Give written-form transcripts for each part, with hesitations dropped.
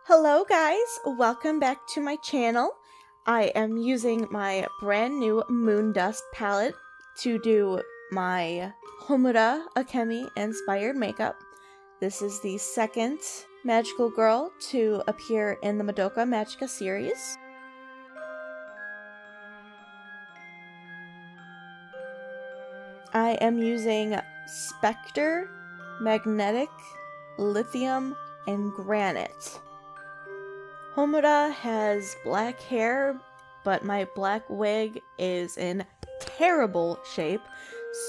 Hello guys, welcome back to my channel. I am using my brand new Moondust palette to do my Homura Akemi inspired makeup. This is the second magical girl to appear in the Madoka Magica series. I am using Spectre, Magnetic, Lithium, and Granite. Homura has black hair, but my black wig is in terrible shape,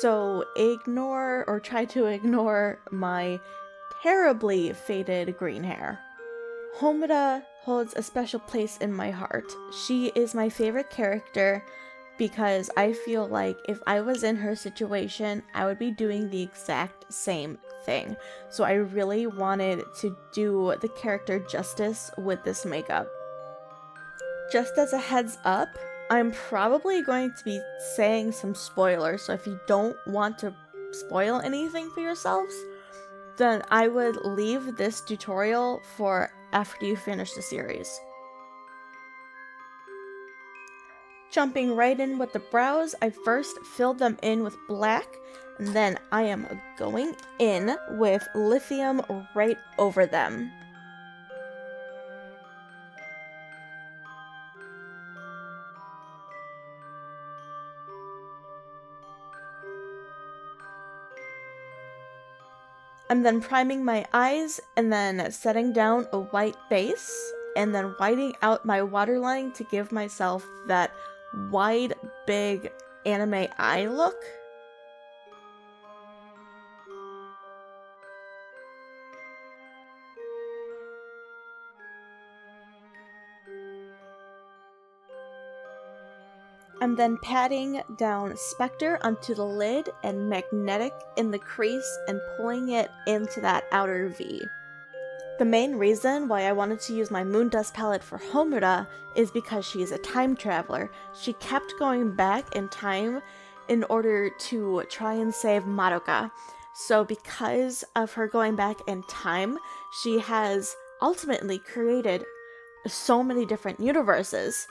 so ignore or try to ignore my terribly faded green hair. Homura holds a special place in my heart. She is my favorite character because I feel like if I was in her situation, I would be doing the exact same thing. So I really wanted to do the character justice with this makeup. Just as a heads up, I'm probably going to be saying some spoilers, so if you don't want to spoil anything for yourselves, then I would leave this tutorial for after you finish the series. Jumping right in with the brows, I first filled them in with black, and then I am going in with lithium right over them. I'm then priming my eyes and then setting down a white base and then whiting out my waterline to give myself that wide, big anime eye look. I'm then patting down Spectre onto the lid and Magnetic in the crease and pulling it into that outer V. The main reason why I wanted to use my Moondust palette for Homura is because she is a time traveler. She kept going back in time in order to try and save Madoka. So because of her going back in time, she has ultimately created so many different universes.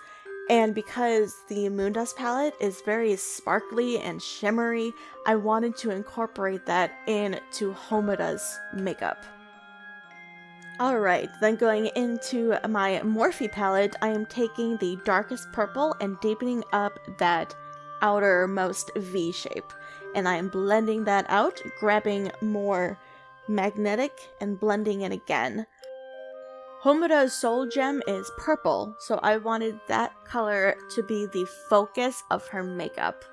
And because the Moondust palette is very sparkly and shimmery, I wanted to incorporate that into Homura's makeup. Alright, then going into my Morphe palette, I am taking the darkest purple and deepening up that outermost V shape. And I am blending that out, grabbing more Magnetic and blending it again. Homura's soul gem is purple, so I wanted that color to be the focus of her makeup.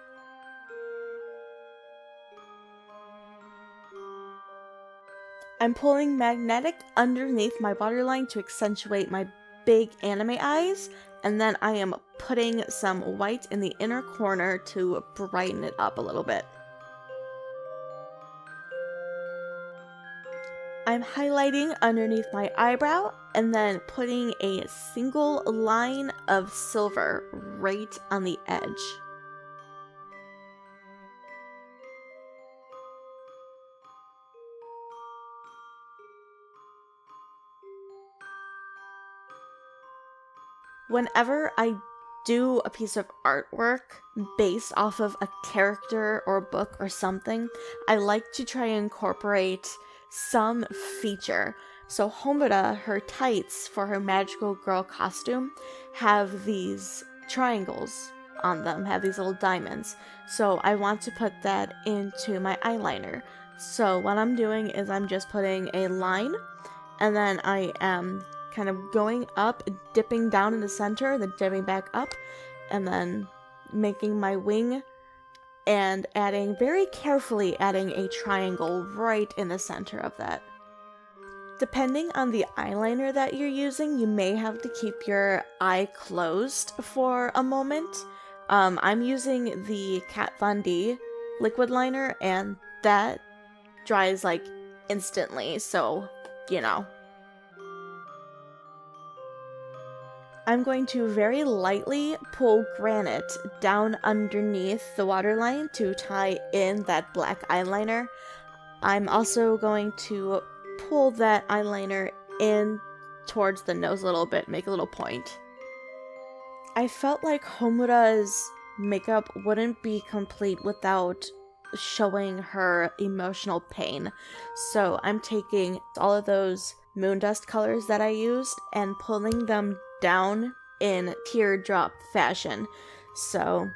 I'm pulling Magnetic underneath my waterline to accentuate my big anime eyes, and then I am putting some white in the inner corner to brighten it up a little bit. I'm highlighting underneath my eyebrow and then putting a single line of silver right on the edge. Whenever I do a piece of artwork based off of a character or a book or something, I like to try and incorporate some feature. So Homura, her tights for her magical girl costume have these triangles on them, have these little diamonds. So I want to put that into my eyeliner. So what I'm doing is I'm just putting a line, and then I am kind of going up, dipping down in the center, then dipping back up, and then making my wing and very carefully adding a triangle right in the center of that. Depending on the eyeliner that you're using, you may have to keep your eye closed for a moment. I'm using the Kat Von D liquid liner, and that dries like instantly, so you know. I'm going to very lightly pull Granite down underneath the waterline to tie in that black eyeliner. I'm also going to pull that eyeliner in towards the nose a little bit, make a little point. I felt like Homura's makeup wouldn't be complete without showing her emotional pain. So I'm taking all of those Moondust colors that I used and pulling them down in teardrop fashion. So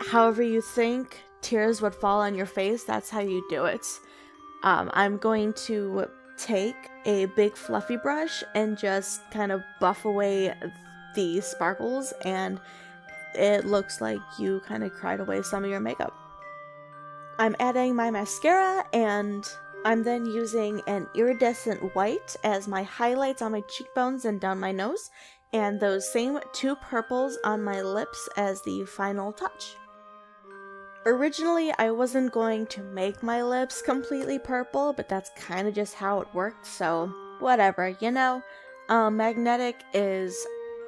however you think tears would fall on your face, that's how you do it. I'm going to take a big fluffy brush and just kind of buff away the sparkles, and it looks like you kind of cried away some of your makeup. I'm adding my mascara, and I'm then using an iridescent white as my highlights on my cheekbones and down my nose, and those same 2 purples on my lips as the final touch. Originally, I wasn't going to make my lips completely purple, but that's kind of just how it worked, so whatever, you know? Magnetic is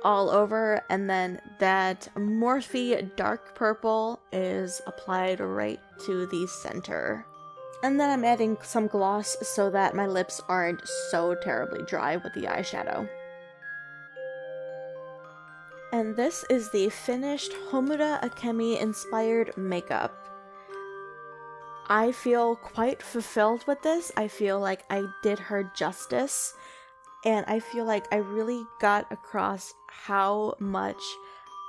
all over, and then that Morphe dark purple is applied right to the center. And then I'm adding some gloss so that my lips aren't so terribly dry with the eyeshadow. And this is the finished Homura Akemi inspired makeup. I feel quite fulfilled with this. I feel like I did her justice, and I feel like I really got across how much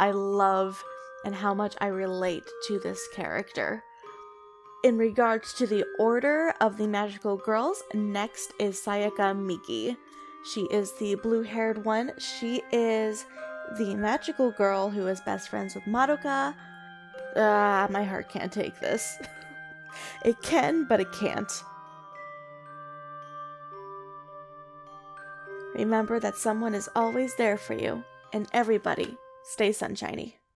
I love and how much I relate to this character. In regards to the order of the magical girls, next is Sayaka Miki. She is the blue-haired one. She is the magical girl who is best friends with Madoka. My heart can't take this. It can, but it can't. Remember that someone is always there for you, and everybody stay sunshiny.